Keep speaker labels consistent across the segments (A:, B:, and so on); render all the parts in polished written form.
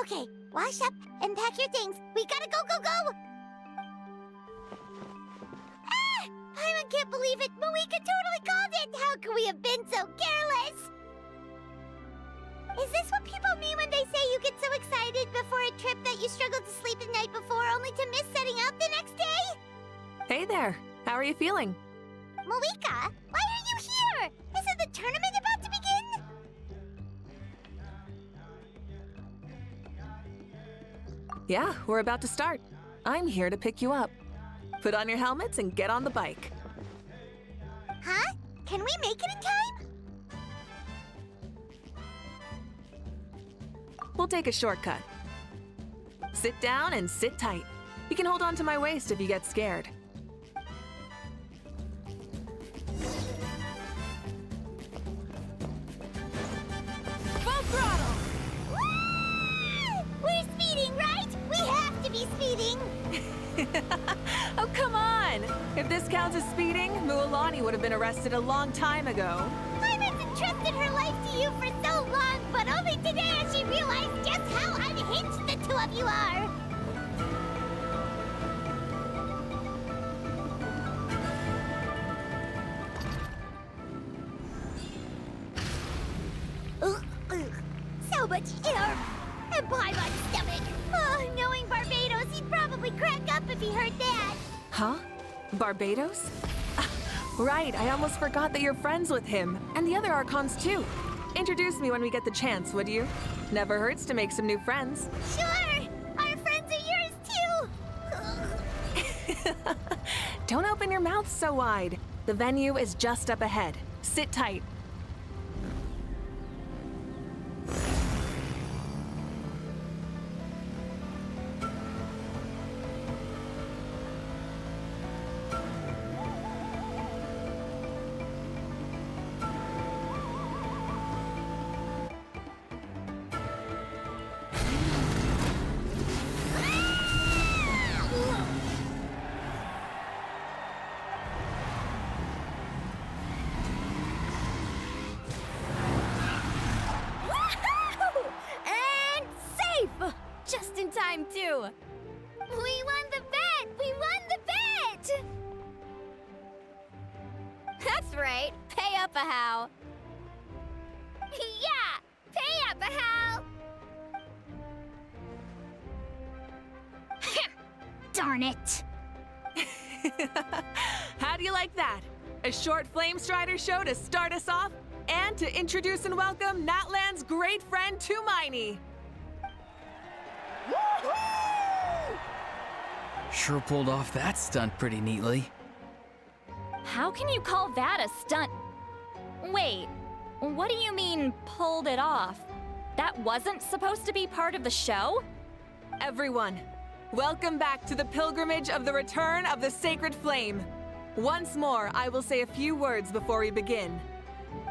A: Okay, wash up and pack your things. We gotta go, go, go! Ah! Paimon can't believe it! Mavuika totally called it! How could we have been so careless? Is this what people mean when they say you get so excited before a trip that you struggle to sleep the night before only to miss setting out the next day?
B: Hey there! How are you feeling?
A: Mavuika, why are you here? Isn't the tournament about to begin?
B: Yeah, we're about to start. I'm here to pick you up. Put on your helmets and get on the bike.
A: Huh? Can we make it in time?
B: We'll take a shortcut. Sit down and sit tight. You can hold on to my waist if you get scared.
A: Full throttle! Woo! We're speeding, right? We have to be speeding!
B: Oh, come on! If this counts as speeding, Mualani would have been arrested a long time ago.
A: Paimon's entrusted her life to you for so long, but only today has she realized just how unhinged the two of you are! So much air! And Paimon's stomach! Oh, knowing Barbados, he'd probably crack up if he heard that!
B: Huh? Barbados? Right, I almost forgot that you're friends with him, and the other Archons too. Introduce me when we get the chance, would you? Never hurts to make some new friends.
A: Sure! Our friends are yours too!
B: Don't open your mouth so wide. The venue is just up ahead. Sit tight.
C: Just in time, too!
A: We won the bet! We won the bet!
C: That's right! Pay up a how!
A: Yeah! Pay up, Hal! Darn it!
B: How do you like that? A short Flame Strider show to start us off, and to introduce and welcome Natlan's great friend Tumaini.
D: Sure pulled off that stunt pretty neatly.
C: How can you call that a stunt? Wait, what do you mean, pulled it off? That wasn't supposed to be part of the show?
B: Everyone, welcome back to the pilgrimage of the return of the Sacred Flame. Once more, I will say a few words before we begin.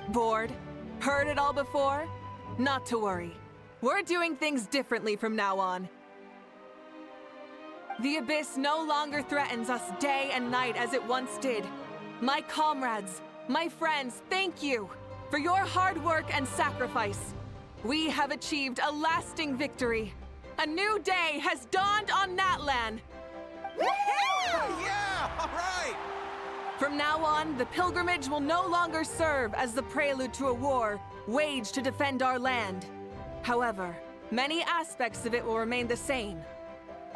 B: Bored? Heard it all before? Not to worry. We're doing things differently from now on. The Abyss no longer threatens us day and night as it once did. My comrades, my friends, thank you for your hard work and sacrifice. We have achieved a lasting victory. A new day has dawned on Natlan.
E: Yeah, all right!
B: From now on, the pilgrimage will no longer serve as the prelude to a war waged to defend our land. However, many aspects of it will remain the same.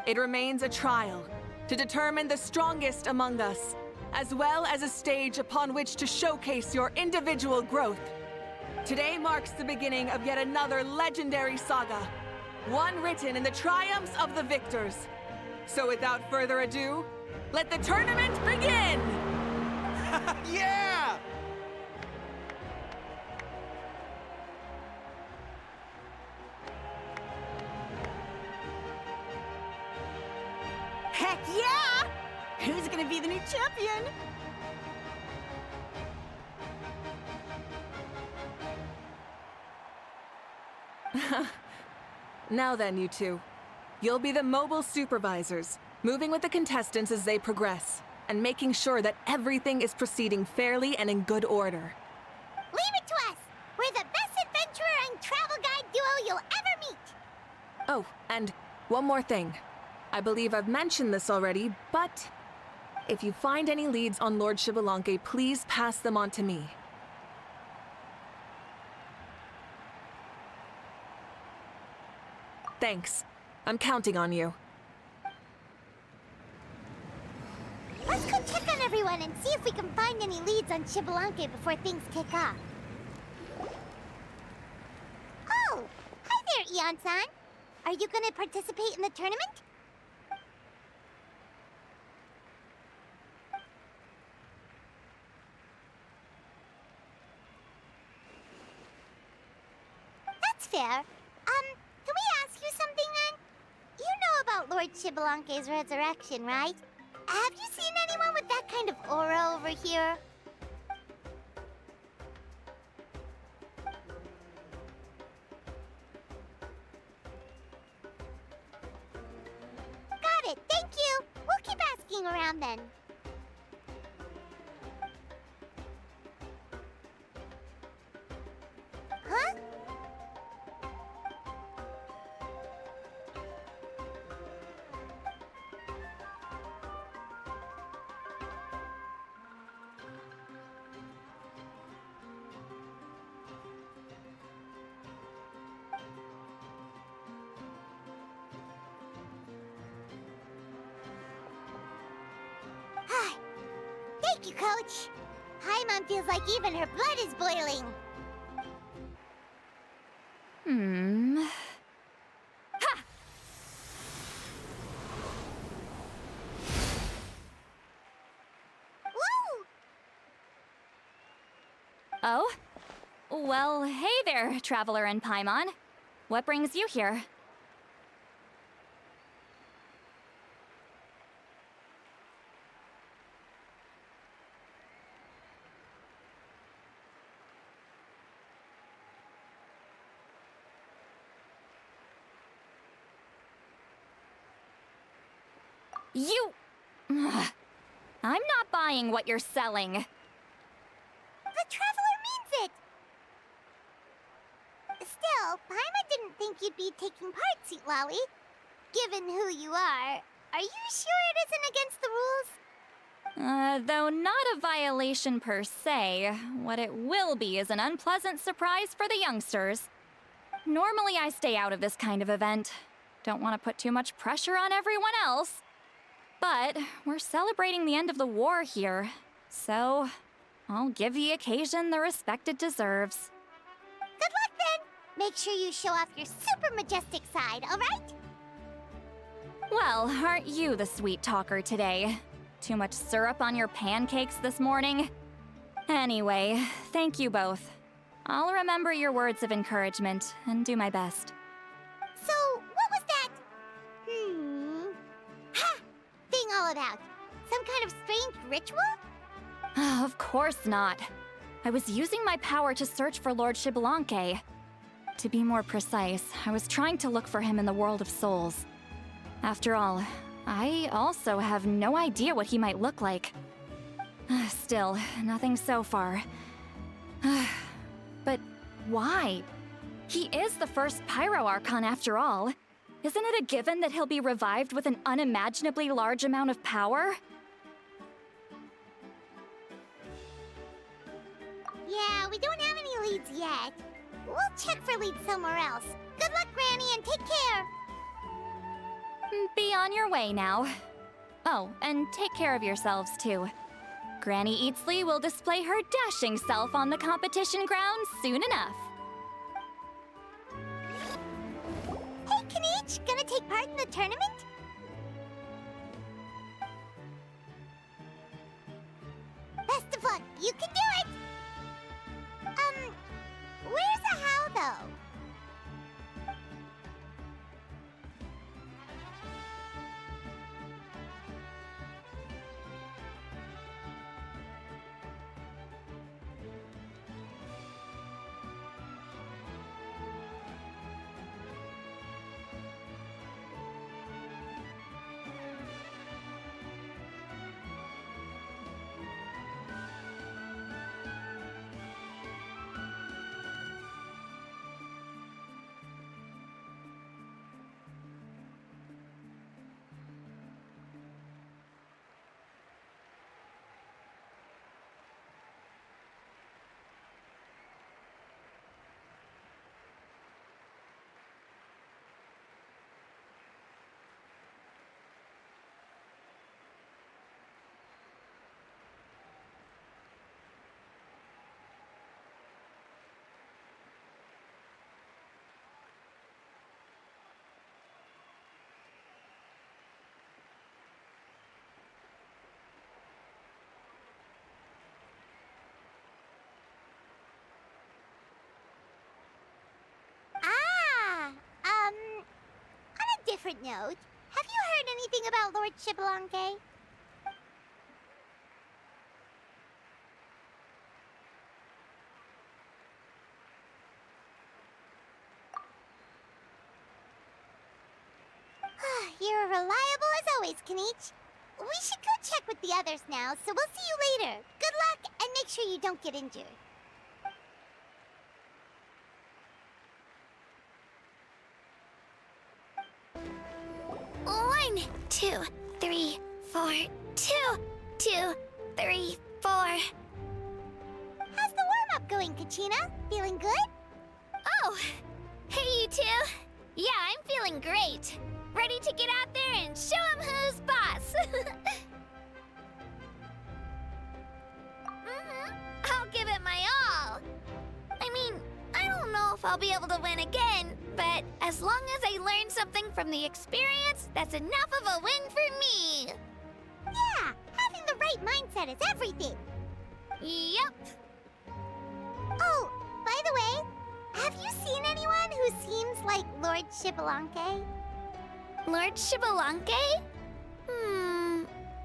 B: It remains a trial to determine the strongest among us, as well as a stage upon which to showcase your individual growth. Today marks the beginning of yet another legendary saga, one written in the triumphs of the victors. So without further ado, let the tournament begin!
E: Yeah!
F: Heck yeah! Who's gonna be the new champion?
B: Now then, you two. You'll be the mobile supervisors, moving with the contestants as they progress, and making sure that everything is proceeding fairly and in good order.
A: Leave it to us! We're the best adventurer and travel guide duo you'll ever meet!
B: Oh, and one more thing. I believe I've mentioned this already, but if you find any leads on Lord Xbalanque, please pass them on to me. Thanks. I'm counting on you.
A: Let's go check on everyone and see if we can find any leads on Xbalanque before things kick off. Oh! Hi there, Eon-san! Are you gonna participate in the tournament? That's fair. Can we ask you something then? You know about Lord Xbalanque's resurrection, right? Have you seen anyone with that kind of aura over here? Got it, thank you! We'll keep asking around then. Huh? Thank you, Coach. Paimon feels like even her blood is boiling.
C: Ha!
A: Woo!
C: Oh? Well, hey there, Traveler and Paimon. What brings you here? You... Ugh. I'm not buying what you're selling.
A: The Traveler means it! Still, Paimon didn't think you'd be taking part, Sweet Lolly. Given who you are you sure it isn't against the rules?
C: Though not a violation per se, what it will be is an unpleasant surprise for the youngsters. Normally I stay out of this kind of event. Don't want to put too much pressure on everyone else. But we're celebrating the end of the war here, so I'll give the occasion the respect it deserves.
A: Good luck then! Make sure you show off your super majestic side, alright?
C: Well, aren't you the sweet talker today? Too much syrup on your pancakes this morning? Anyway, thank you both. I'll remember your words of encouragement and do my best.
A: So, what was that? Ha! Thing all about? Some kind of strange ritual?
C: Of course not. I was using my power to search for Lord Xbalanque. To be more precise, I was trying to look for him in the world of souls. After all, I also have no idea what he might look like. Still, nothing so far. But why? He is the first Pyro Archon after all. Isn't it a given that he'll be revived with an unimaginably large amount of power?
A: Yeah, we don't have any leads yet. We'll check for leads somewhere else. Good luck, Granny, and take care!
C: Be on your way now. Oh, and take care of yourselves too. Granny Eatsley will display her dashing self on the competition grounds soon enough.
A: Hey, Kanichi, gonna take part in the tournament? Best of luck, you can do it! Where's the how, though? different note, have you heard anything about Lord Xbalanque? You're reliable as always, Kanich. We should go check with the others now, so we'll see you later. Good luck, and make sure you don't get injured. One, 2, 3, 4. 2, 2, 3, 4. How's the warm-up going, Kachina? Feeling good? Oh, hey, you two. Yeah, I'm feeling great. Ready to get out there and show 'em who's boss. I'll give it my all. I mean, I don't know if I'll be able to win again, but as long as I learn something from the experience, that's enough of a win for me. Yeah, having the right mindset is everything. Yep. Oh, by the way, have you seen anyone who seems like Lord Xbalanque? Lord Xbalanque?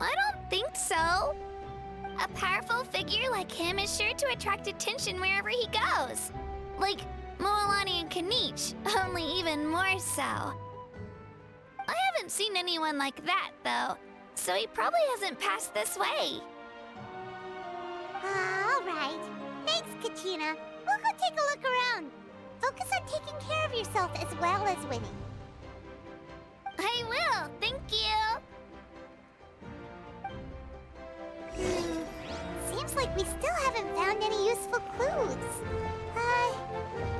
A: I don't think so. A powerful figure like him is sure to attract attention wherever he goes. Like Moalani and Kanich, only even more so. I haven't seen anyone like that, though, so he probably hasn't passed this way. All right. Thanks, Kachina. We'll go take a look around. Focus on taking care of yourself as well as winning. I will, thank you. Seems like we still haven't found any useful clues.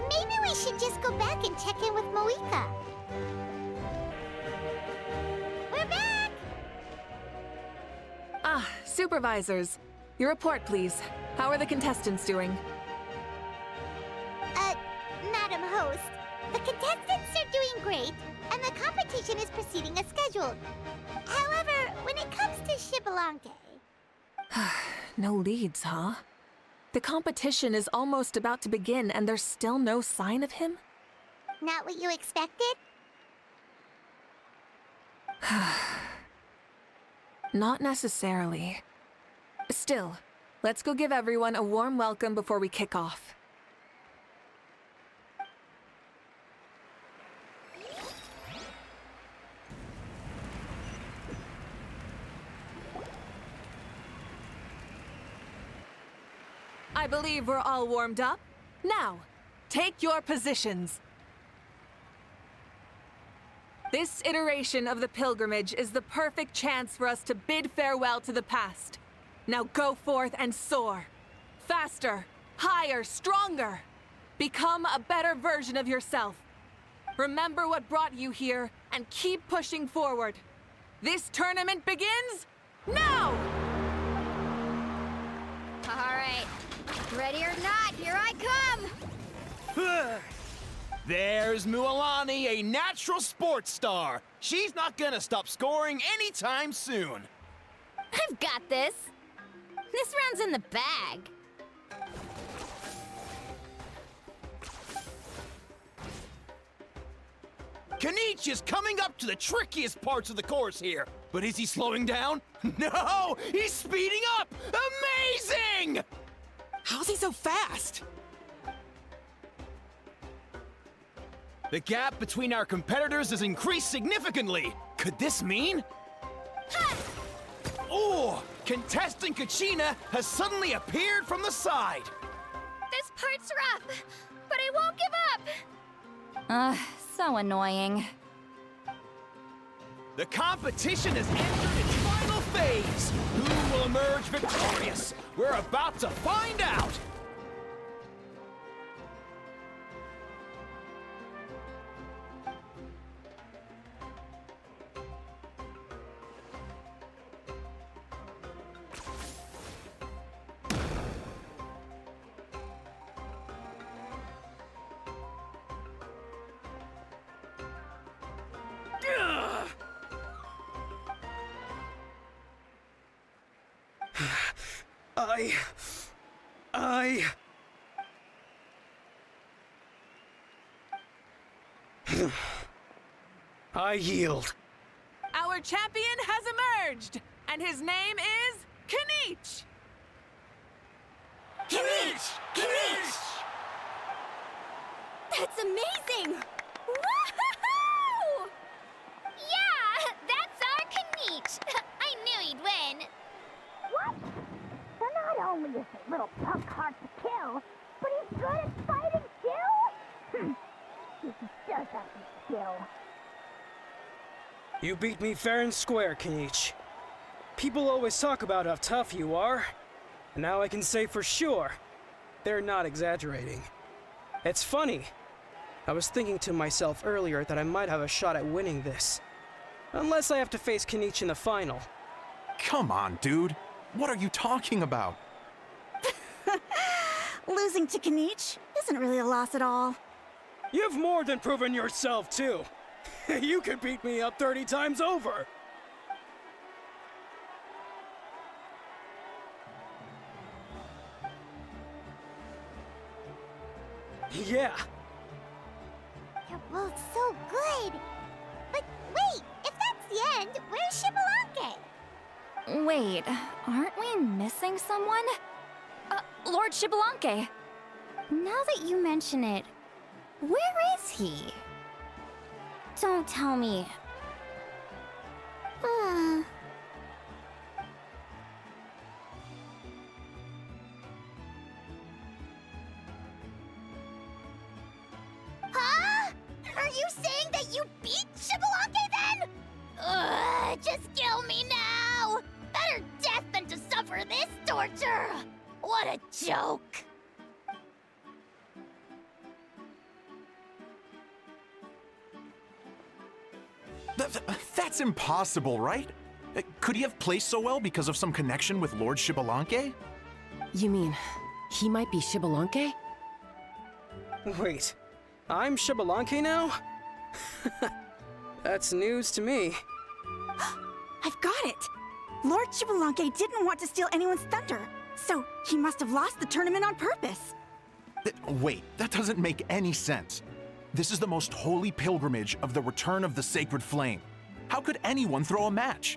A: Maybe we should just go back and check in with Mavuika. We're back!
B: Ah, supervisors. Your report, please. How are the contestants doing?
A: Madam Host, the contestants are doing great, and the competition is proceeding as scheduled. However, when it comes to Xbalanque...
B: No leads, huh? The competition is almost about to begin, and there's still no sign of him?
A: Not what you expected?
B: Not necessarily. Still, let's go give everyone a warm welcome before we kick off. I believe we're all warmed up. Now, take your positions. This iteration of the pilgrimage is the perfect chance for us to bid farewell to the past. Now go forth and soar. Faster, higher, stronger. Become a better version of yourself. Remember what brought you here and keep pushing forward. This tournament begins now!
A: All right. Ready or not, here I come!
E: There's Moalani, a natural sports star. She's not gonna stop scoring anytime soon.
A: I've got this. This round's in the bag.
E: Kanich is coming up to the trickiest parts of the course here. But is he slowing down? No! He's speeding up! Amazing! How's he so fast? The gap between our competitors has increased significantly. Could this mean? Oh! Contestant Kachina has suddenly appeared from the side.
A: This part's rough, but I won't give up.
C: So annoying.
E: The competition has entered its final phase. Who will emerge victorious? We're about to find out.
G: I yield.
B: Our champion has emerged, and his name is Kanich!
F: Kanich! Kanich!
A: That's amazing! Woohoo! Yeah, that's our Kanich. I knew he'd win. What? So not only is he little punk hard to kill, but he's good at fighting too? He does have some skill.
G: You beat me fair and square, Kanich. People always talk about how tough you are. And now I can say for sure, they're not exaggerating. It's funny. I was thinking to myself earlier that I might have a shot at winning this. Unless I have to face Kanich in the final.
H: Come on, dude. What are you talking about?
F: Losing to Kanich isn't really a loss at all.
G: You've more than proven yourself, too. You could beat me up 30 times over. Yeah.
A: You're both so good. But wait, if that's the end, where's Shibalanke?
C: Wait, aren't we missing someone? Lord Shibalanke.
A: Now that you mention it, where is he? Don't tell me. Huh? Are you saying that you beat Shibalanke then? Just kill me now! Better death than to suffer this torture! What a joke!
H: That's impossible, right? Could he have placed so well because of some connection with Lord Shibalanke?
I: You mean, he might be Shibalanke?
G: Wait, I'm Shibalanke now? That's news to me.
F: I've got it! Lord Shibalanke didn't want to steal anyone's thunder, so he must have lost the tournament on purpose.
H: Wait, that doesn't make any sense. This is the most holy pilgrimage of the return of the sacred flame. How could anyone throw a match?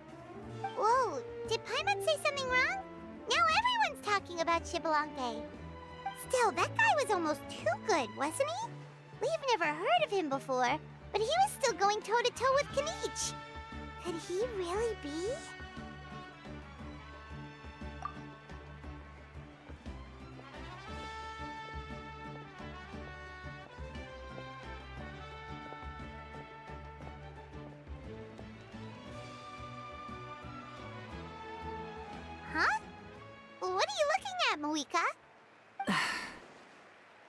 A: Whoa, did Paimon say something wrong? Now everyone's talking about Shibalanke. Still, that guy was almost too good, wasn't he? We've never heard of him before, but he was still going toe-to-toe with Kanich. Could he really be? Huh? What are you looking at, Mavuika?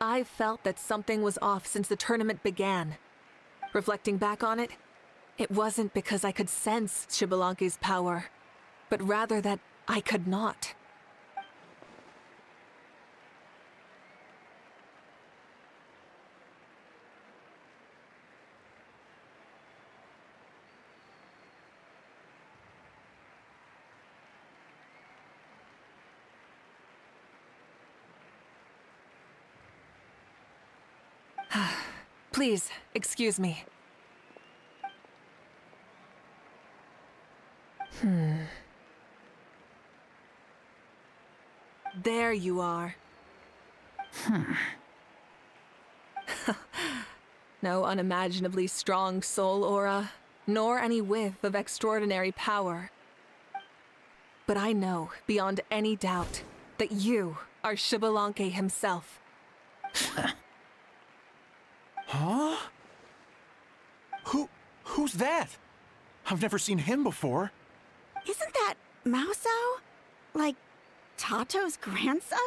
B: I felt that something was off since the tournament began. Reflecting back on it, it wasn't because I could sense Shibalanke's power, but rather that I could not. Please, excuse me. There you are. No unimaginably strong soul aura, nor any whiff of extraordinary power. But I know, beyond any doubt, that you are Shibalanke himself.
H: Huh? Who's that? I've never seen him before.
F: Isn't that Mauso? Like, Tato's grandson?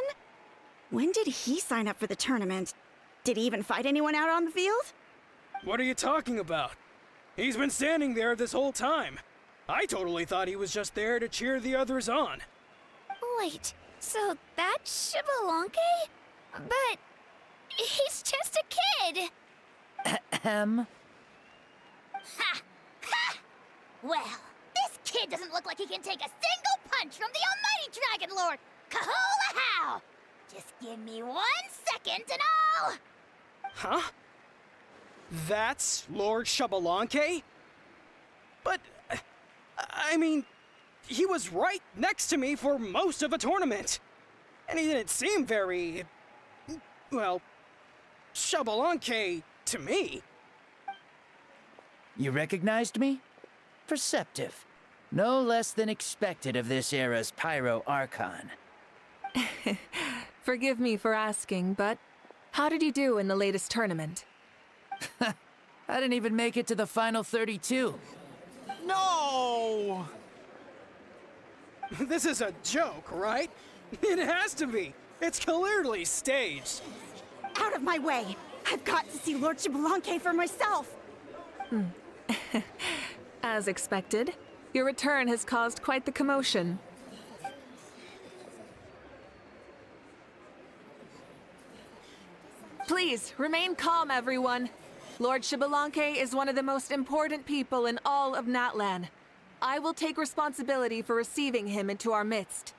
F: When did he sign up for the tournament? Did he even fight anyone out on the field?
G: What are you talking about? He's been standing there this whole time. I totally thought he was just there to cheer the others on.
A: Wait, so that's Shibalanke? But he's just a kid. Ha! Ha! Well, this kid doesn't look like he can take a single punch from the almighty Dragon Lord! Kahola how! Just give me 1 second and I'll...
G: Huh? That's Lord Shibalanke? But, I mean, he was right next to me for most of the tournament. And he didn't seem very, well, Xbalanque to me.
J: You recognized me? Perceptive. No less than expected of this era's Pyro Arcon.
B: Forgive me for asking, but how did you do in the latest tournament?
J: I didn't even make it to the final 32.
E: No!
G: This is a joke, right? It has to be. It's clearly staged.
F: Out of my way! I've got to see Lord Xbalanque for myself!
B: As expected, your return has caused quite the commotion. Please, remain calm, everyone. Lord Xbalanque is one of the most important people in all of Natlan. I will take responsibility for receiving him into our midst.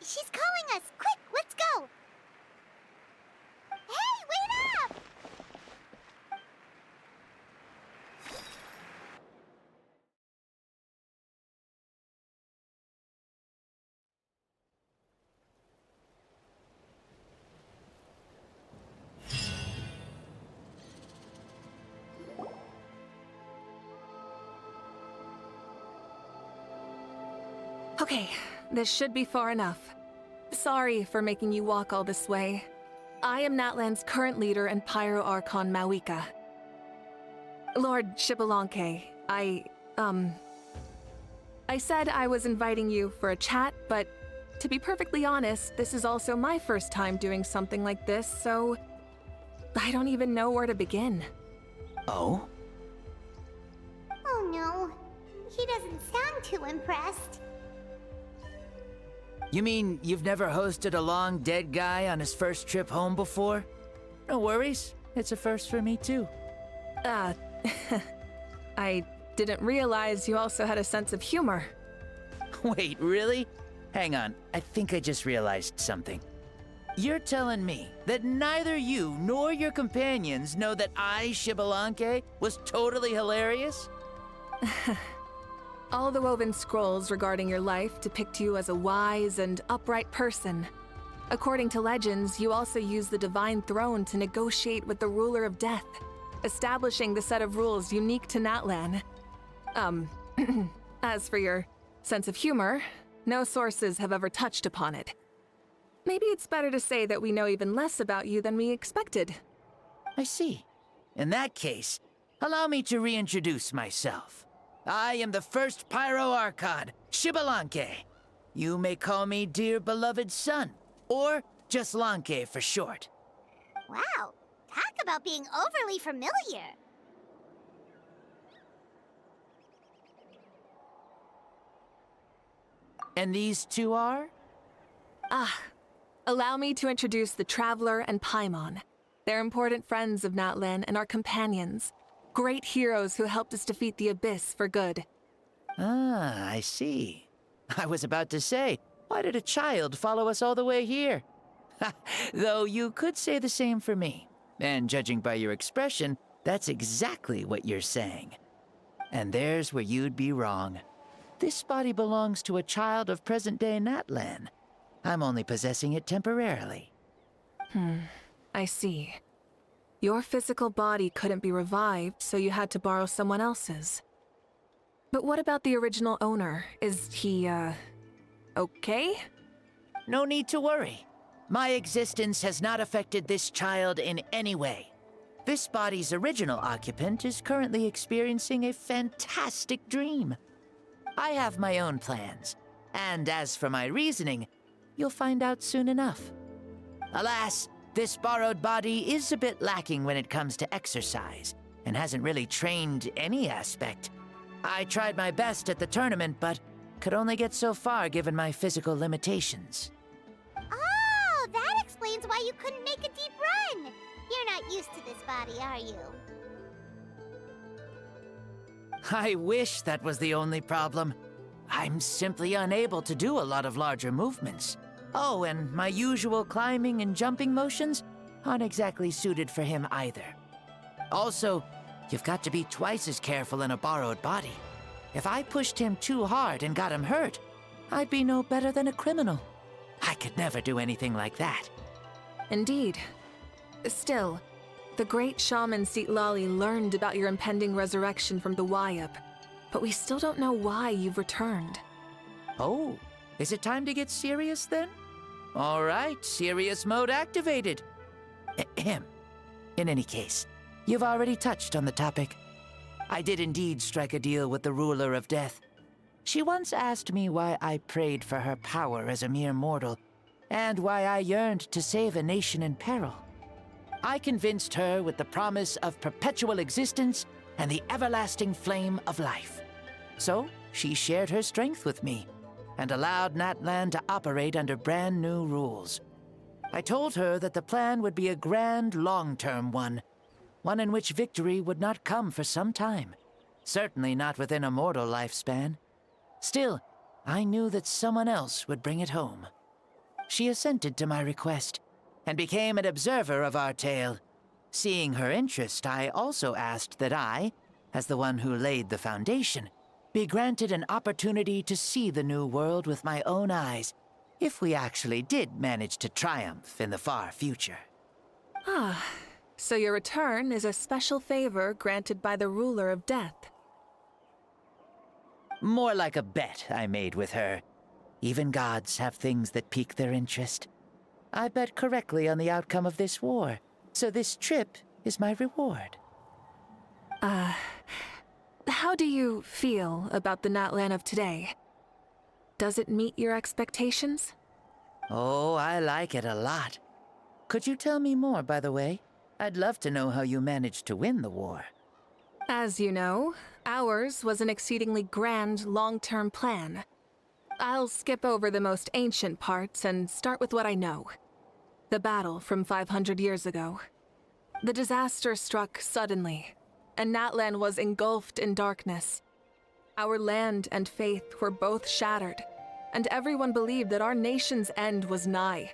A: She's calling us! Quick, let's go! Hey, wait up!
B: Okay, this should be far enough. Sorry for making you walk all this way. I am Natlan's current leader and Pyro Arcon Mavuika. Lord Xbalanque, I said I was inviting you for a chat, but to be perfectly honest, this is also my first time doing something like this, so I don't even know where to begin.
J: Oh?
A: Oh no, he doesn't sound too impressed.
J: You mean you've never hosted a long dead guy on his first trip home before? No worries, it's a first for me too.
B: I didn't realize you also had a sense of humor.
J: Wait, really? Hang on, I think I just realized something. You're telling me that neither you nor your companions know that I, Xbalanque, was totally hilarious?
B: All the woven scrolls regarding your life depict you as a wise and upright person. According to legends, you also use the Divine Throne to negotiate with the Ruler of Death, establishing the set of rules unique to Natlan. As for your sense of humor, no sources have ever touched upon it. Maybe it's better to say that we know even less about you than we expected.
J: I see. In that case, allow me to reintroduce myself. I am the first Pyro Arcon, Xbalanque. You may call me dear beloved son, or just Lanque for short.
A: Wow, talk about being overly familiar.
J: And these two are?
B: Allow me to introduce the Traveler and Paimon. They're important friends of Natlan and our companions. Great heroes who helped us defeat the Abyss for good.
J: Ah, I see. I was about to say, why did a child follow us all the way here? Though you could say the same for me. And judging by your expression, that's exactly what you're saying. And there's where you'd be wrong. This body belongs to a child of present-day Natlan. I'm only possessing it temporarily.
B: I see. Your physical body couldn't be revived, so you had to borrow someone else's. But what about the original owner? Is he, okay?
J: No need to worry. My existence has not affected this child in any way. This body's original occupant is currently experiencing a fantastic dream. I have my own plans, and as for my reasoning, you'll find out soon enough. Alas, This borrowed body is a bit lacking when it comes to exercise, and hasn't really trained any aspect. I tried my best at the tournament, but could only get so far given my physical limitations.
A: Oh, that explains why you couldn't make a deep run. You're not used to this body, are you?
J: I wish that was the only problem. I'm simply unable to do a lot of larger movements. Oh, and my usual climbing and jumping motions aren't exactly suited for him either. Also, you've got to be twice as careful in a borrowed body. If I pushed him too hard and got him hurt, I'd be no better than a criminal. I could never do anything like that.
B: Indeed. Still, the great shaman Citlali learned about your impending resurrection from the Wayup, but we still don't know why you've returned.
J: Oh, is it time to get serious then? All right, serious mode activated. Ahem. In any case, you've already touched on the topic. I did indeed strike a deal with the ruler of death. She once asked me why I prayed for her power as a mere mortal, and why I yearned to save a nation in peril. I convinced her with the promise of perpetual existence and the everlasting flame of life. So, she shared her strength with me, and allowed Natlan to operate under brand new rules. I told her that the plan would be a grand, long-term one in which victory would not come for some time, certainly not within a mortal lifespan. Still, I knew that someone else would bring it home. She assented to my request, and became an observer of our tale. Seeing her interest, I also asked that I, as the one who laid the foundation, be granted an opportunity to see the new world with my own eyes, if we actually did manage to triumph in the far future.
B: Ah, so your return is a special favor granted by the ruler of death.
J: More like a bet I made with her. Even gods have things that pique their interest. I bet correctly on the outcome of this war, so this trip is my reward.
B: How do you feel about the Natlan of today? Does it meet your expectations?
J: Oh, I like it a lot. Could you tell me more, by the way? I'd love to know how you managed to win the war.
B: As you know, ours was an exceedingly grand, long-term plan. I'll skip over the most ancient parts and start with what I know. The battle from 500 years ago. The disaster struck suddenly, and Natlan was engulfed in darkness. Our land and faith were both shattered, and everyone believed that our nation's end was nigh.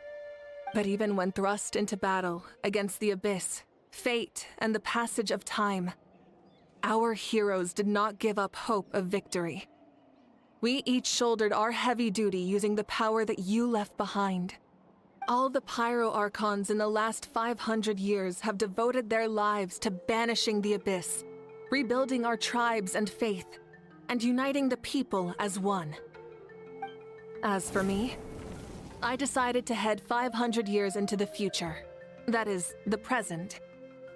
B: But even when thrust into battle against the abyss, fate, and the passage of time, our heroes did not give up hope of victory. We each shouldered our heavy duty using the power that you left behind. All the Pyro Archons in the last 500 years have devoted their lives to banishing the abyss, rebuilding our tribes and faith, and uniting the people as one. As for me, I decided to head 500 years into the future, that is, the present,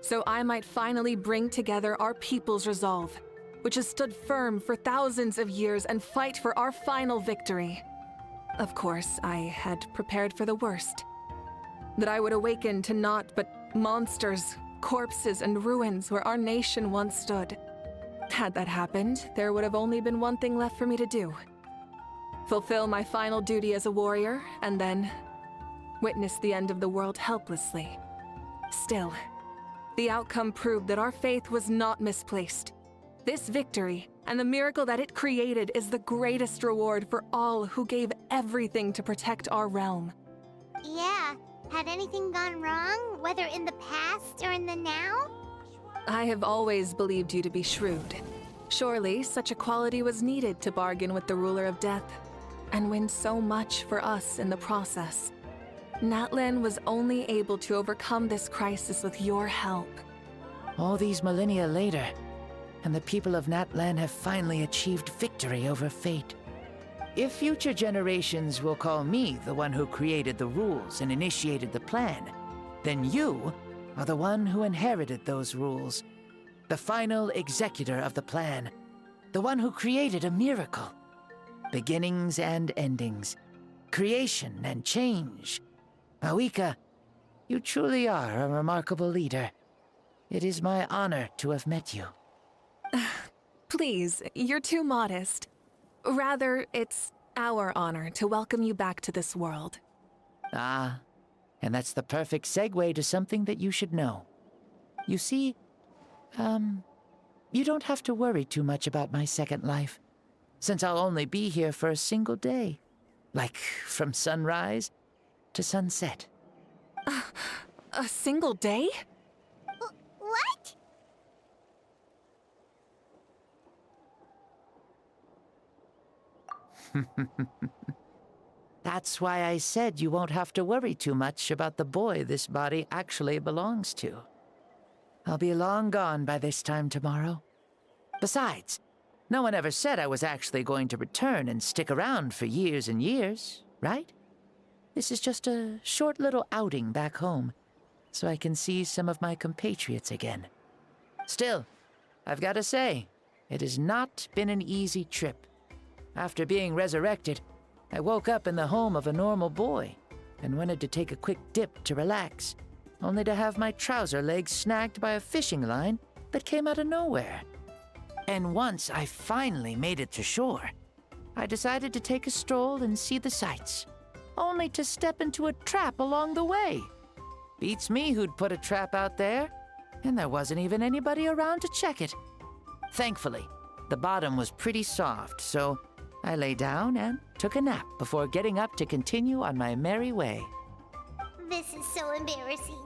B: so I might finally bring together our people's resolve, which has stood firm for thousands of years, and fight for our final victory. Of course, I had prepared for the worst. That I would awaken to naught but monsters, corpses, and ruins where our nation once stood. Had that happened, there would have only been one thing left for me to do. Fulfill my final duty as a warrior, and then witness the end of the world helplessly. Still, the outcome proved that our faith was not misplaced. This victory, and the miracle that it created, is the greatest reward for all who gave everything to protect our realm.
A: Yeah. Had anything gone wrong, whether in the past or in the now?
B: I have always believed you to be shrewd. Surely, such a quality was needed to bargain with the ruler of death, and win so much for us in the process. Natlan was only able to overcome this crisis with your help.
J: All these millennia later, and the people of Natlan have finally achieved victory over fate. If future generations will call me the one who created the rules and initiated the plan, then you are the one who inherited those rules. The final executor of the plan. The one who created a miracle. Beginnings and endings. Creation and change. Mavuika, You truly are a remarkable leader. It is my honor to have met you.
B: Please, you're too modest. Rather, it's our honor to welcome you back to this world.
J: Ah, and that's the perfect segue to something that you should know. You see, you don't have to worry too much about my second life, since I'll only be here for a single day. Like, from sunrise to sunset.
B: A single day?
A: What?
J: That's why I said you won't have to worry too much about the boy this body actually belongs to. I'll be long gone by this time tomorrow. Besides, no one ever said I was actually going to return and stick around for years and years, right? This is just a short little outing back home, so I can see some of my compatriots again. Still, I've got to say, it has not been an easy trip. After being resurrected, I woke up in the home of a normal boy and wanted to take a quick dip to relax, only to have my trouser legs snagged by a fishing line that came out of nowhere. And once I finally made it to shore, I decided to take a stroll and see the sights, only to step into a trap along the way. Beats me who'd put a trap out there, and there wasn't even anybody around to check it. Thankfully, the bottom was pretty soft, so I lay down and took a nap before getting up to continue on my merry way.
A: This is so embarrassing.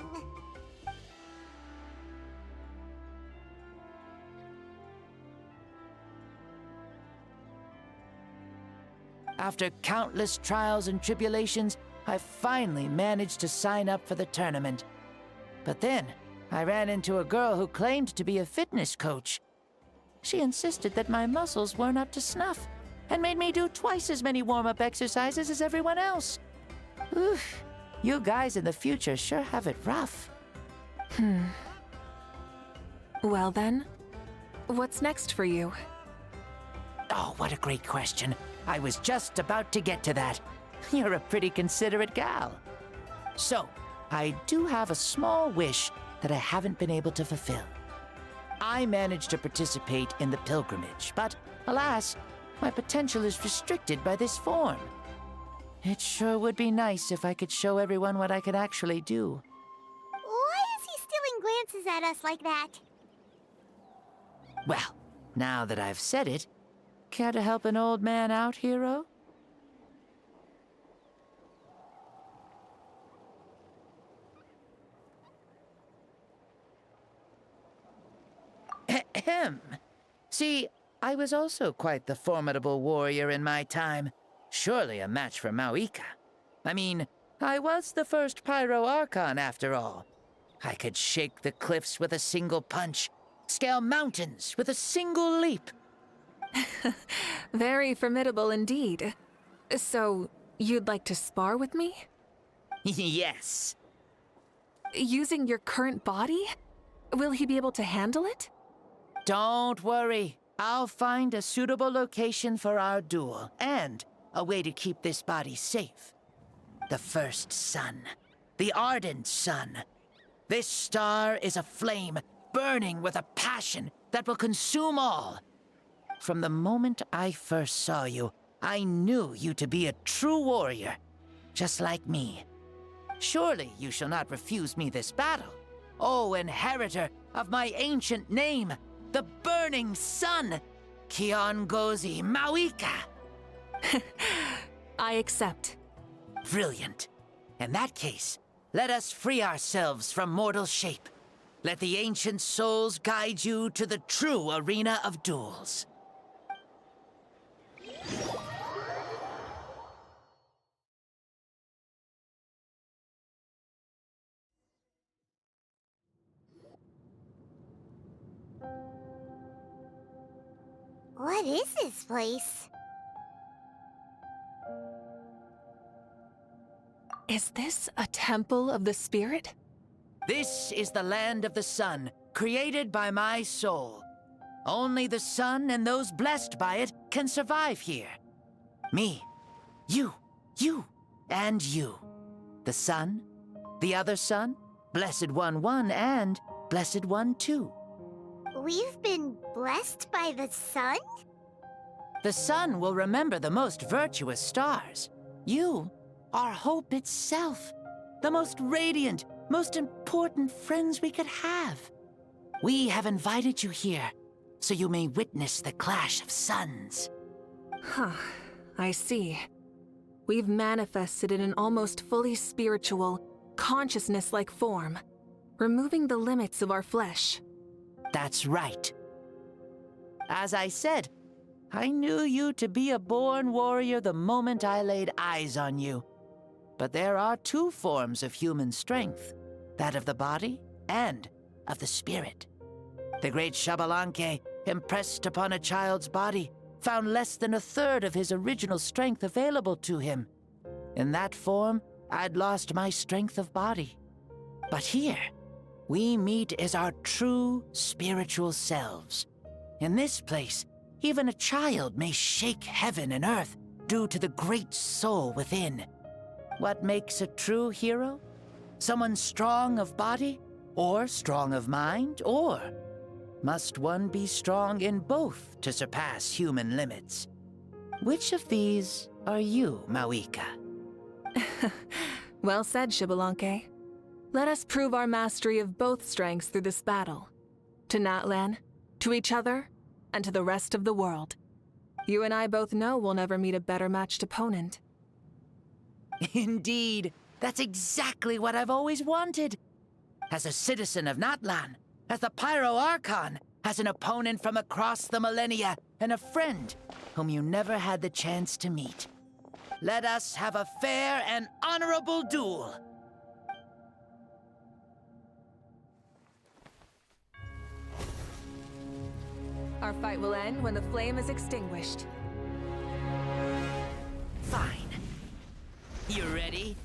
J: After countless trials and tribulations, I finally managed to sign up for the tournament. But then, I ran into a girl who claimed to be a fitness coach. She insisted that my muscles weren't up to snuff, and made me do twice as many warm-up exercises as everyone else. Oof, you guys in the future sure have it rough.
B: Well then, what's next for you?
J: Oh, what a great question. I was just about to get to that. You're a pretty considerate gal. So, I do have a small wish that I haven't been able to fulfill. I managed to participate in the pilgrimage, but alas, my potential is restricted by this form. It sure would be nice if I could show everyone what I could actually do.
A: Why is he stealing glances at us like that?
J: Well, now that I've said it, care to help an old man out, hero? Ahem. See, I was also quite the formidable warrior in my time. Surely a match for Mavuika. I mean, I was the first Pyro Arcon after all. I could shake the cliffs with a single punch, scale mountains with a single leap.
B: Very formidable indeed. So, you'd like to spar with me?
J: Yes.
B: Using your current body? Will he be able to handle it?
J: Don't worry. I'll find a suitable location for our duel, and a way to keep this body safe. The first sun. The ardent sun. This star is a flame, burning with a passion that will consume all. From the moment I first saw you, I knew you to be a true warrior, just like me. Surely you shall not refuse me this battle, O inheritor of my ancient name, the Burning Sun, Kiongozi Mavuika.
B: I accept.
J: Brilliant. In that case, let us free ourselves from mortal shape. Let the ancient souls guide you to the true arena of duels.
A: What is this place?
B: Is this a temple of the spirit?
J: This is the land of the sun, created by my soul. Only the sun and those blessed by it can survive here. Me, you, and you. The sun, the other sun, Blessed One 1, and Blessed One 2.
A: We've been blessed by the sun?
J: The sun will remember the most virtuous stars. You are hope itself, the most radiant, most important friends we could have. We have invited you here so you may witness the clash of suns.
B: Huh, I see. We've manifested in an almost fully spiritual, consciousness-like form, removing the limits of our flesh.
J: That's right. As I said, I knew you to be a born warrior the moment I laid eyes on you. But there are two forms of human strength, that of the body and of the spirit. The great Xbalanque, impressed upon a child's body, found less than a third of his original strength available to him. In that form, I'd lost my strength of body. But here, we meet as our true spiritual selves. In this place, even a child may shake heaven and earth due to the great soul within. What makes a true hero? Someone strong of body, or strong of mind, or must one be strong in both to surpass human limits? Which of these are you, Mavuika?
B: Well said, Xbalanque. Let us prove our mastery of both strengths through this battle. To Natlan, to each other, and to the rest of the world. You and I both know we'll never meet a better matched opponent.
J: Indeed, that's exactly what I've always wanted. As a citizen of Natlan, as the Pyro Arcon, as an opponent from across the millennia, and a friend whom you never had the chance to meet. Let us have a fair and honorable duel.
B: Our fight will end when the flame is extinguished.
J: Fine. You ready?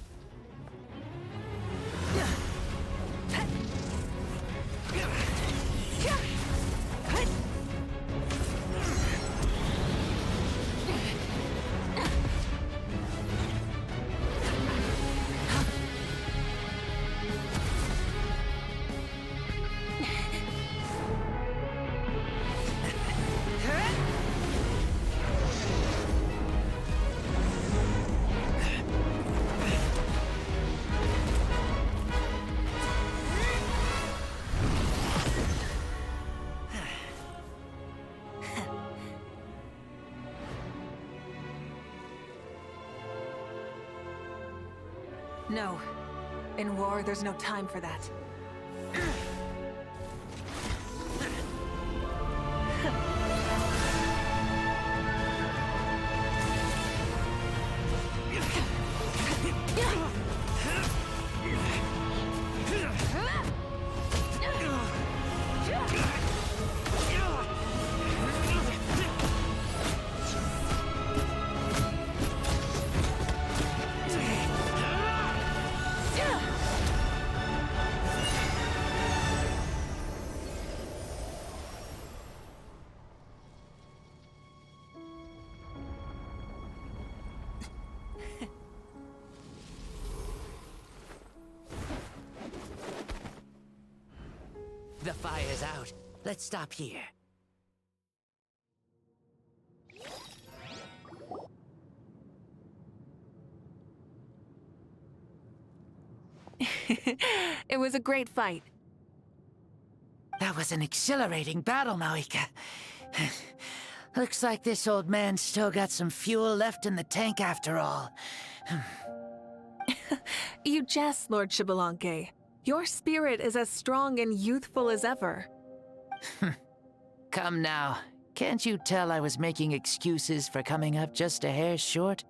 B: No. In war, there's no time for that.
J: The fire's out. Let's stop here.
B: It was a great fight.
J: That was an exhilarating battle, Mavuika. Looks like this old man's still got some fuel left in the tank after all.
B: You jest, Lord Xbalanque. Your spirit is as strong and youthful as ever.
J: Come now. Can't you tell I was making excuses for coming up just a hair short?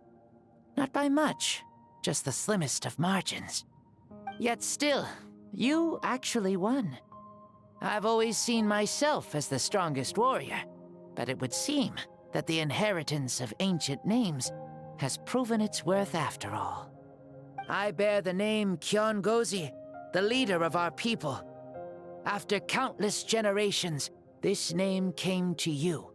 J: Not by much, just the slimmest of margins. Yet still, you actually won. I've always seen myself as the strongest warrior, but it would seem that the inheritance of ancient names has proven its worth after all. I bear the name Kiongozi, the leader of our people. After countless generations, this name came to you,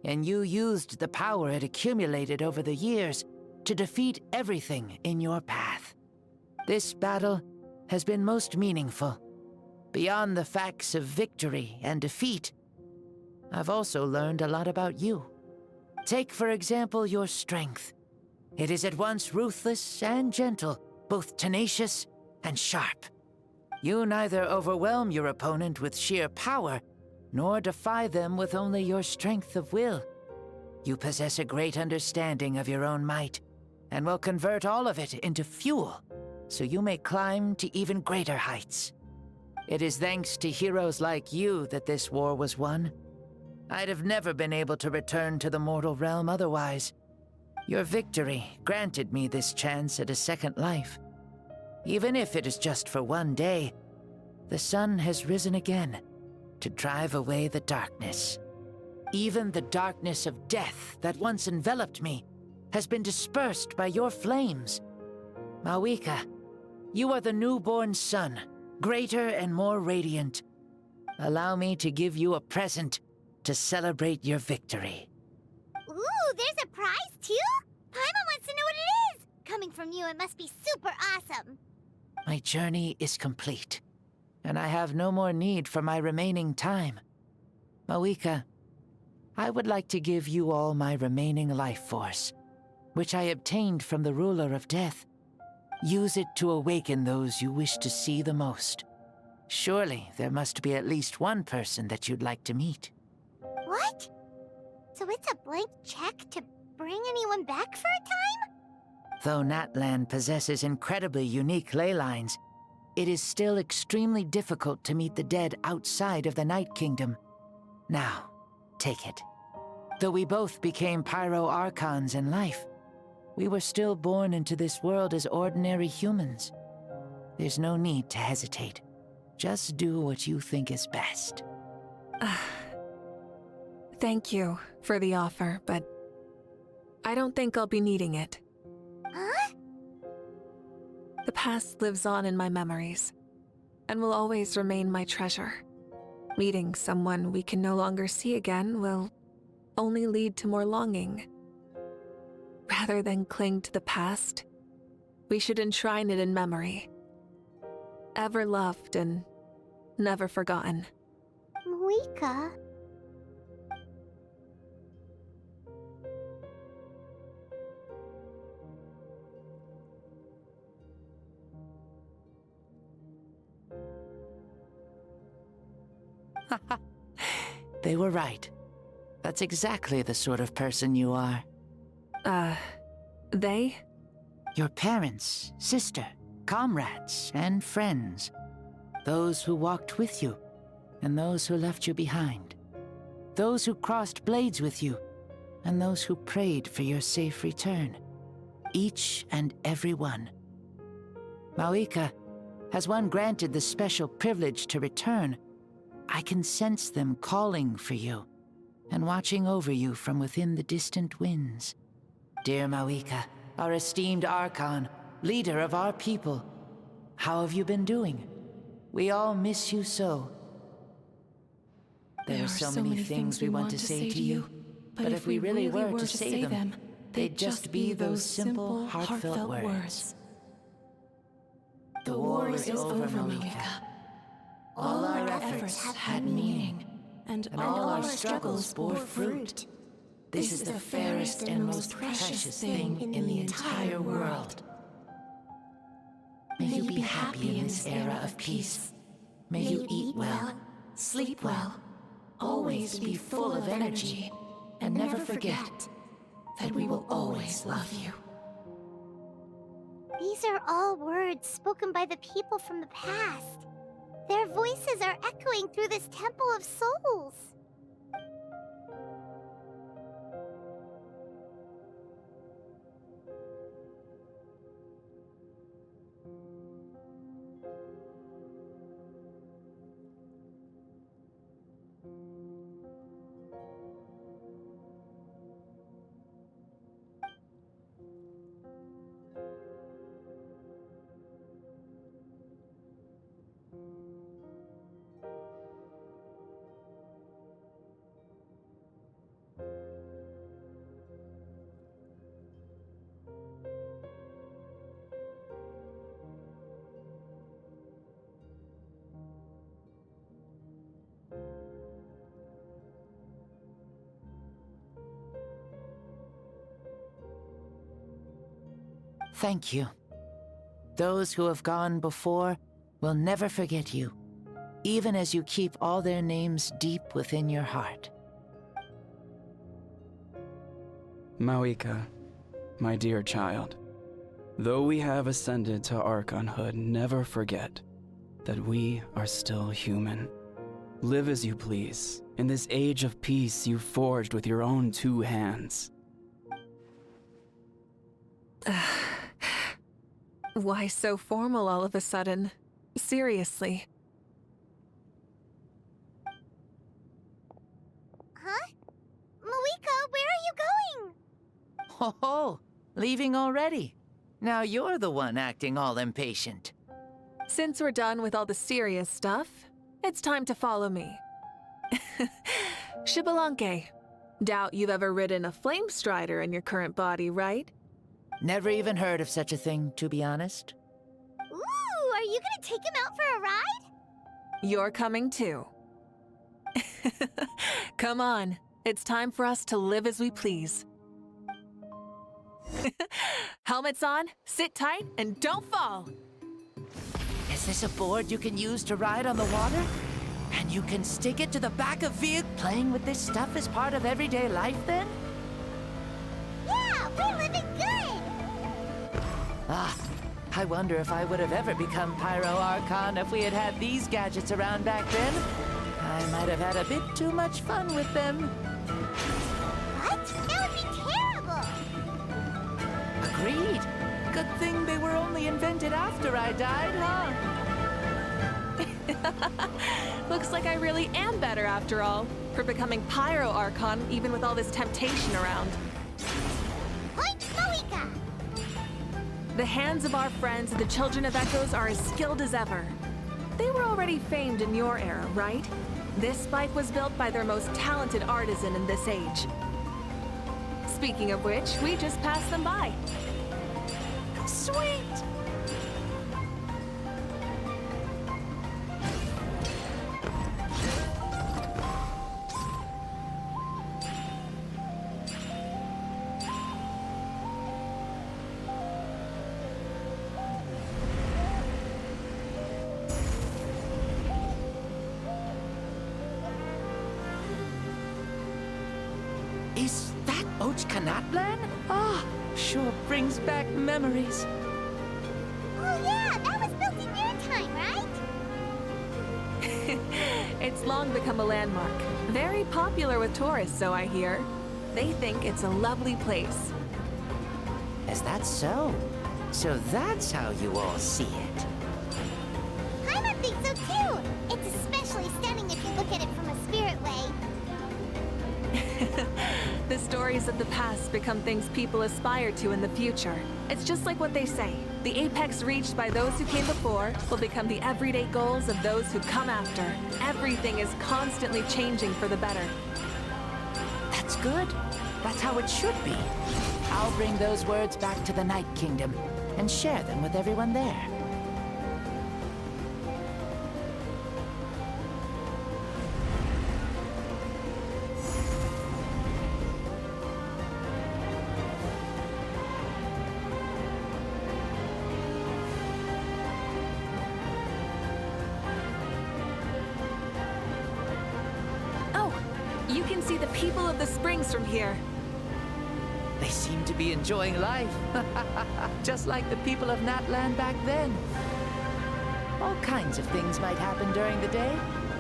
J: and you used the power it accumulated over the years to defeat everything in your path. This battle has been most meaningful. Beyond the facts of victory and defeat, I've also learned a lot about you. Take, for example, your strength. It is at once ruthless and gentle, both tenacious and sharp. You neither overwhelm your opponent with sheer power, nor defy them with only your strength of will. You possess a great understanding of your own might, and will convert all of it into fuel, so you may climb to even greater heights. It is thanks to heroes like you that this war was won. I'd have never been able to return to the mortal realm otherwise. Your victory granted me this chance at a second life. Even if it is just for one day, the sun has risen again to drive away the darkness. Even the darkness of death that once enveloped me has been dispersed by your flames. Mavuika, you are the newborn sun, greater and more radiant. Allow me to give you a present to celebrate your victory.
A: Ooh, there's a prize too? Paimon wants to know what it is! Coming from you, it must be super awesome.
J: My journey is complete, and I have no more need for my remaining time. Mavuika, I would like to give you all my remaining life force, which I obtained from the ruler of death. Use it to awaken those you wish to see the most. Surely there must be at least one person that you'd like to meet.
A: What? So it's a blank check to bring anyone back for a time?
J: Though Natlan possesses incredibly unique ley lines, it is still extremely difficult to meet the dead outside of the Night Kingdom. Now, take it. Though we both became Pyro-Archons in life, we were still born into this world as ordinary humans. There's no need to hesitate. Just do what you think is best.
B: Thank you for the offer, but I don't think I'll be needing it.
A: Huh?
B: The past lives on in my memories, and will always remain my treasure. Meeting someone we can no longer see again will only lead to more longing. Rather than cling to the past, we should enshrine it in memory. Ever loved and never forgotten.
A: Mavuika?
J: They were right. That's exactly the sort of person you are.
B: They?
J: Your parents, sister, comrades, and friends. Those who walked with you, and those who left you behind. Those who crossed blades with you, and those who prayed for your safe return. Each and every one. Mavuika, has one granted the special privilege to return, I can sense them calling for you, and watching over you from within the distant winds. Dear Mavuika, our esteemed Arcon, leader of our people, how have you been doing? We all miss you so. There are so many things we want to say to you, but if we really were to say them, they'd just be those simple, heartfelt words. The war is over, Mavuika. All our efforts had meaning, and all our struggles bore fruit. This is the fairest and most precious thing in the entire world. May you be happy in this era of peace. May you eat well, sleep well, always be full of energy, and never forget that we will always love you.
A: These are all words spoken by the people from the past. Their voices are echoing through this Temple of Souls.
J: Thank you. Those who have gone before will never forget you, even as you keep all their names deep within your heart.
K: Mavuika, my dear child, though we have ascended to Arconhood, never forget that we are still human. Live as you please, in this age of peace you forged with your own 2 hands.
B: Why so formal all of a sudden? Seriously.
A: Huh? Mavuika, where are you going?
J: Ho ho! Leaving already? Now you're the one acting all impatient.
B: Since we're done with all the serious stuff, it's time to follow me. Xbalanque, doubt you've ever ridden a flame strider in your current body, right?
J: Never even heard of such a thing, to be honest.
A: Ooh, are you gonna take him out for a ride?
B: You're coming too. Come on, it's time for us to live as we please. Helmets on, sit tight, and don't fall!
J: Is this a board you can use to ride on the water? And you can stick it to the back of vehicle? Playing with this stuff is part of everyday life, then?
A: Yeah, we're living good!
J: Ah, I wonder if I would have ever become Pyro Arcon if we had had these gadgets around back then. I might have had a bit too much fun with them.
A: What? That would be terrible!
J: Agreed. Good thing they were only invented after I died, huh?
B: Looks like I really am better after all, for becoming Pyro Archon even with all this temptation around.
A: Point Mavuika!
B: The hands of our friends, the Children of Echoes, are as skilled as ever. They were already famed in your era, right? This bike was built by their most talented artisan in this age. Speaking of which, we just passed them by.
J: Sweet! Is that Natlan? Ah, sure brings back memories.
A: Oh yeah, that was built in your time, right?
B: It's long become a landmark. Very popular with tourists, so I hear. They think it's a lovely place.
J: Is that so? So that's how you all see it.
A: Paimon thinks so too! It's especially stunning if you look at it from a spirit way.
B: The stories of the past become things people aspire to in the future. It's just like what they say. The apex reached by those who came before will become the everyday goals of those who come after. Everything is constantly changing for the better.
J: That's good. That's how it should be. I'll bring those words back to the Night Kingdom and share them with everyone there.
B: You can see the people of the springs from here.
J: They seem to be enjoying life. Just like the people of Natlan back then. All kinds of things might happen during the day,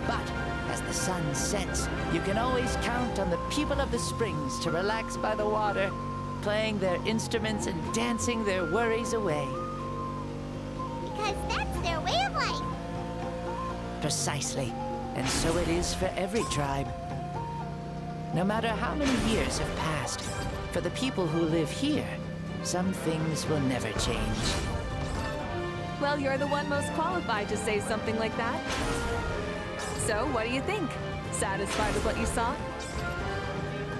J: but as the sun sets, you can always count on the people of the springs to relax by the water, playing their instruments and dancing their worries away.
A: Because that's their way of life.
J: Precisely. And so it is for every tribe. No matter how many years have passed, for the people who live here, some things will never change.
B: Well, you're the one most qualified to say something like that. So, what do you think? Satisfied with what you saw?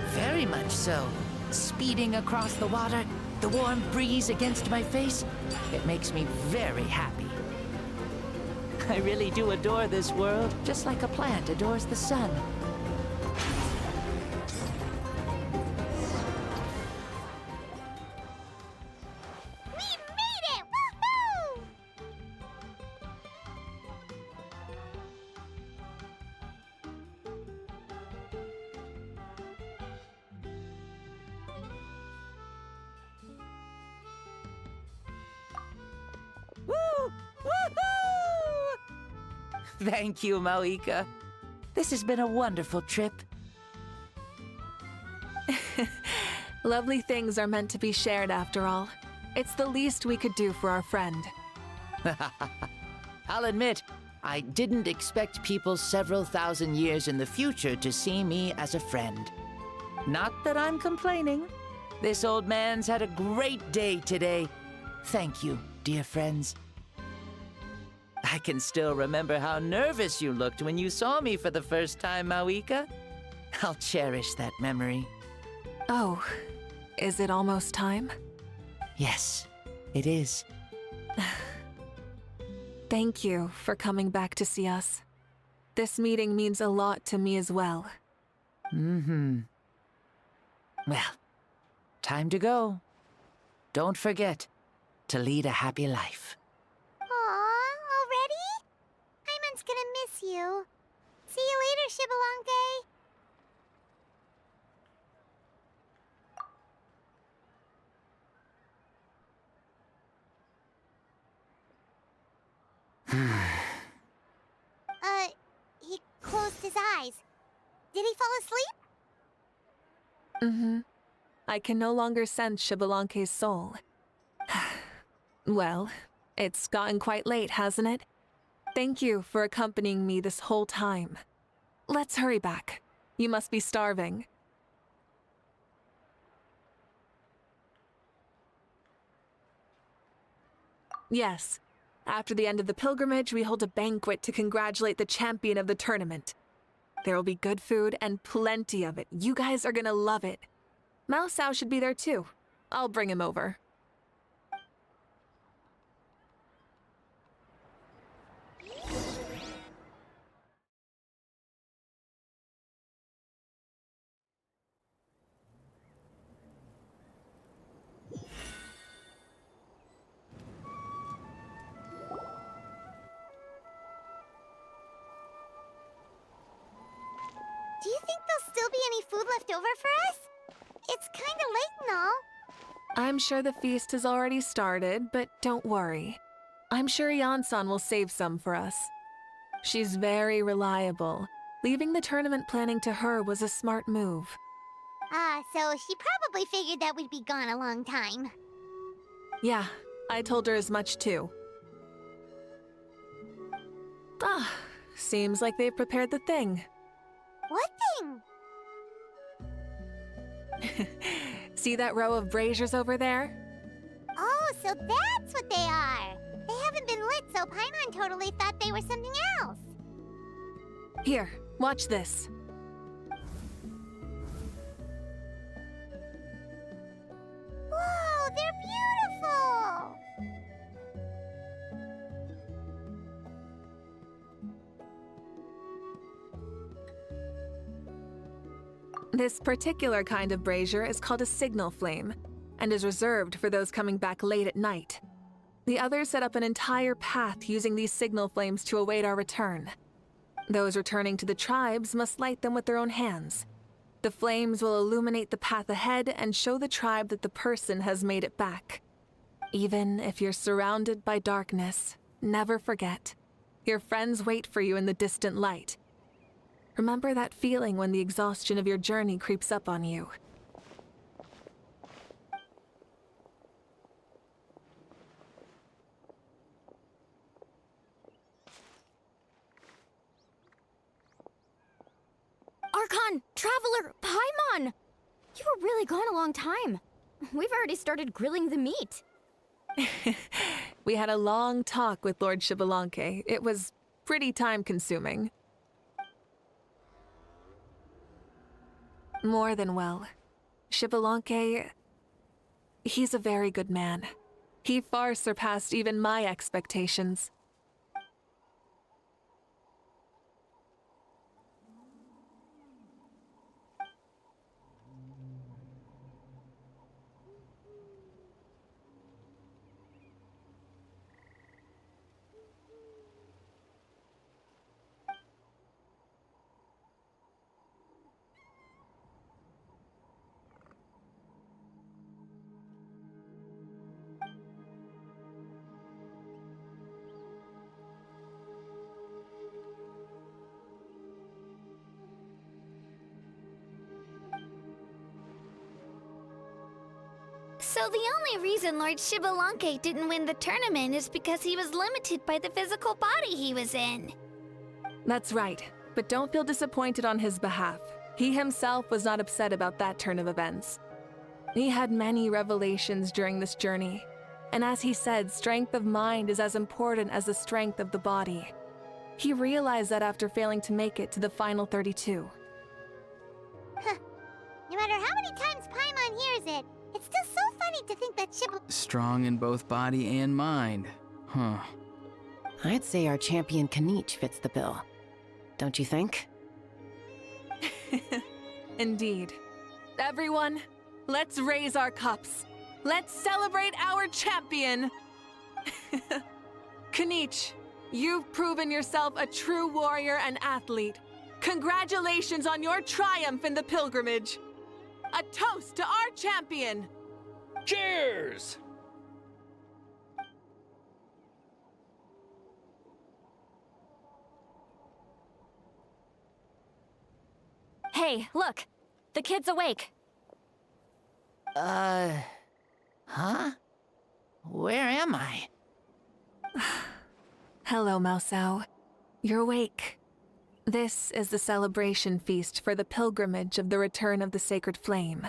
J: Very much so. Speeding across the water, the warm breeze against my face, it makes me very happy. I really do adore this world, just like a plant adores the sun.
A: We
J: Thank you, Mavuika. This has been a wonderful trip.
B: Lovely things are meant to be shared after all. It's the least we could do for our friend.
J: I'll admit, I didn't expect people several thousand years in the future to see me as a friend. Not that I'm complaining. This old man's had a great day today. Thank you, dear friends. I can still remember how nervous you looked when you saw me for the first time, Mavuika. I'll cherish that memory.
B: Oh, is it almost time?
J: Yes, it is.
B: Thank you for coming back to see us. This meeting means a lot to me as well.
J: Mm-hmm. Well, time to go. Don't forget to lead a happy life.
A: Aw, already? Paimon's gonna miss you. See you later, Shibalonke. He closed his eyes. Did he fall asleep?
B: Mm-hmm. I can no longer sense Shibalonke's soul. Well, it's gotten quite late, hasn't it? Thank you for accompanying me this whole time. Let's hurry back. You must be starving. Yes. After the end of the pilgrimage, we hold a banquet to congratulate the champion of the tournament. There will be good food and plenty of it. You guys are gonna love it. Mao Sao should be there too. I'll bring him over.
A: Do you think there'll still be any food left over for us? It's kinda late and all.
B: I'm sure the feast has already started, but don't worry. I'm sure Yansan will save some for us. She's very reliable. Leaving the tournament planning to her was a smart move.
A: So she probably figured that we'd be gone a long time.
B: Yeah, I told her as much too. Ah, seems like they've prepared the thing.
A: What thing?
B: See that row of braziers over there?
A: Oh, so that's what they are. They haven't been lit, so Paimon totally thought they were something else.
B: Here, watch this.
A: Whoa, they're beautiful!
B: This particular kind of brazier is called a signal flame, and is reserved for those coming back late at night. The others set up an entire path using these signal flames to await our return. Those returning to the tribes must light them with their own hands. The flames will illuminate the path ahead and show the tribe that the person has made it back. Even if you're surrounded by darkness, never forget. Your friends wait for you in the distant light. Remember that feeling when the exhaustion of your journey creeps up on you.
L: Arcon! Traveler! Paimon! You were really gone a long time. We've already started grilling the meat.
B: We had a long talk with Lord Shibalonke. It was pretty time-consuming. More than well. Shibalonke, he's a very good man. He far surpassed even my expectations.
A: So the only reason Lord Shibalanke didn't win the tournament is because he was limited by the physical body he was in.
B: That's right, but don't feel disappointed on his behalf. He himself was not upset about that turn of events. He had many revelations during this journey, and as he said, strength of mind is as important as the strength of the body. He realized that after failing to make it to the final 32.
A: No matter how many times Paimon hears it, it's still so funny to think that
D: Strong in both body and mind. Huh.
I: I'd say our champion Kanich fits the bill. Don't you think?
B: Indeed. Everyone, let's raise our cups. Let's celebrate our champion! Kanich, you've proven yourself a true warrior and athlete. Congratulations on your triumph in the pilgrimage. A toast to our champion!
E: Cheers!
C: Hey, look! The kid's awake.
J: Huh? Where am I?
B: Hello, Mausao. You're awake. This is the celebration feast for the pilgrimage of the return of the Sacred Flame.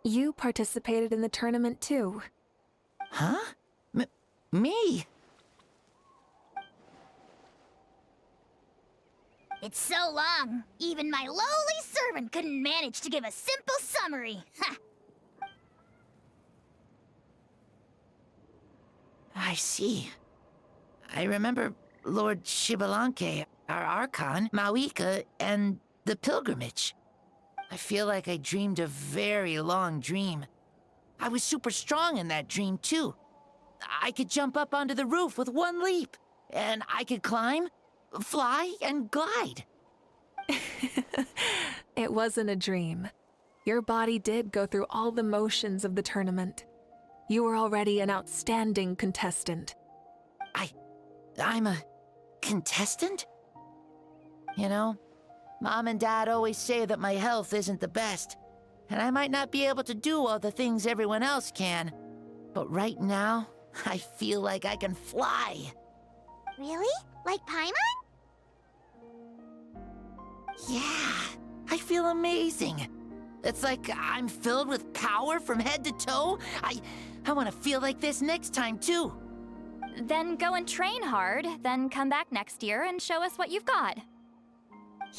B: You participated in the tournament too.
J: Huh? Me?
A: It's so long, even my lowly servant couldn't manage to give a simple summary. Ha!
J: I see. I remember Lord Shibalanke, our Arcon, Mavuika, and the pilgrimage. I feel like I dreamed a very long dream. I was super strong in that dream, too. I could jump up onto the roof with one leap, and I could climb, fly, and glide.
B: It wasn't a dream. Your body did go through all the motions of the tournament. You were already an outstanding contestant.
J: I'm a contestant? You know, Mom and Dad always say that my health isn't the best, and I might not be able to do all the things everyone else can. But right now, I feel like I can fly.
A: Really? Like Paimon?
J: Yeah, I feel amazing. It's like I'm filled with power from head to toe. I want to feel like this next time, too.
C: Then go and train hard, then come back next year and show us what you've got.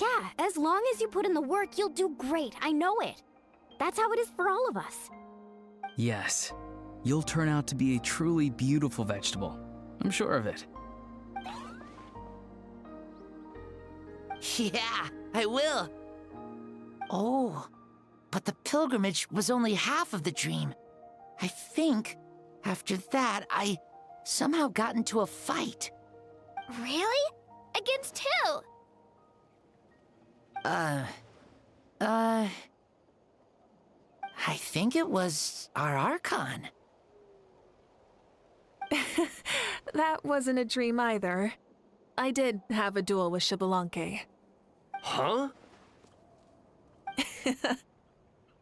L: Yeah, as long as you put in the work, you'll do great. I know it. That's how it is for all of us.
D: Yes. You'll turn out to be a truly beautiful vegetable. I'm sure of it.
J: Yeah, I will. Oh, but the pilgrimage was only half of the dream. I think after that, I somehow got into a fight.
A: Really? Against who?
J: I think it was our Arcon.
B: That wasn't a dream either. I did have a duel with Shibalanke.
E: Huh?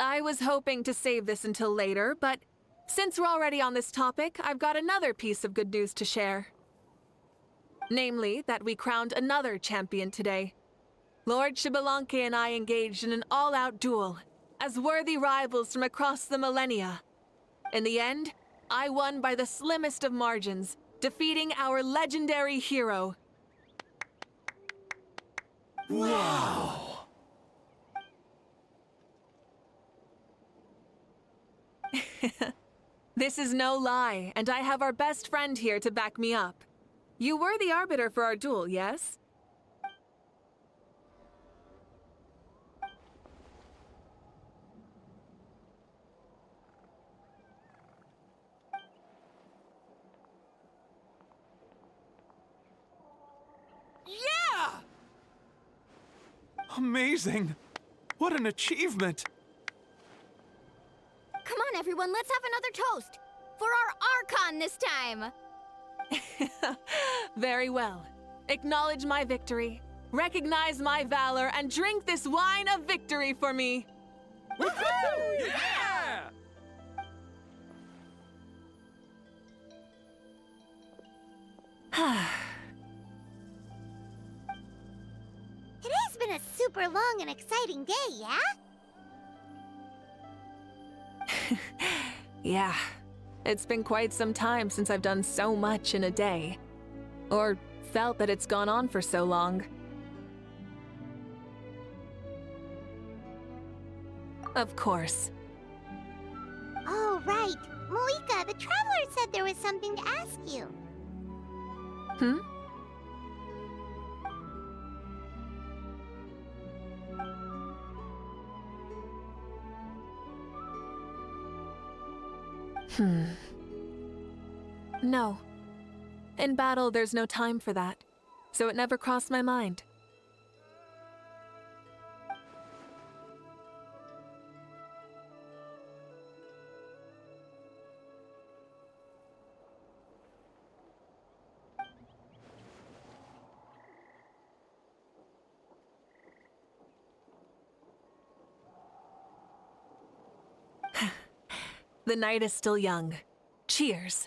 B: I was hoping to save this until later, but since we're already on this topic, I've got another piece of good news to share. Namely, that we crowned another champion today. Lord Shibalanke and I engaged in an all-out duel, as worthy rivals from across the millennia. In the end, I won by the slimmest of margins, defeating our legendary hero.
E: Wow!
B: This is no lie, and I have our best friend here to back me up. You were the arbiter for our duel, yes?
E: Yeah!
H: Amazing! What an achievement!
L: Come on, everyone, let's have another toast. For our Arcon this time.
B: Very well. Acknowledge my victory, recognize my valor, and drink this wine of victory for me.
E: Woohoo! Yeah!
A: Today's been a super long and exciting day, yeah?
B: Yeah. It's been quite some time since I've done so much in a day. Or felt that it's gone on for so long. Of course.
A: Oh, right. Mavuika, the Traveler said there was something to ask you.
B: Hmm? No. In battle, there's no time for that, so it never crossed my mind. The night is still young. Cheers.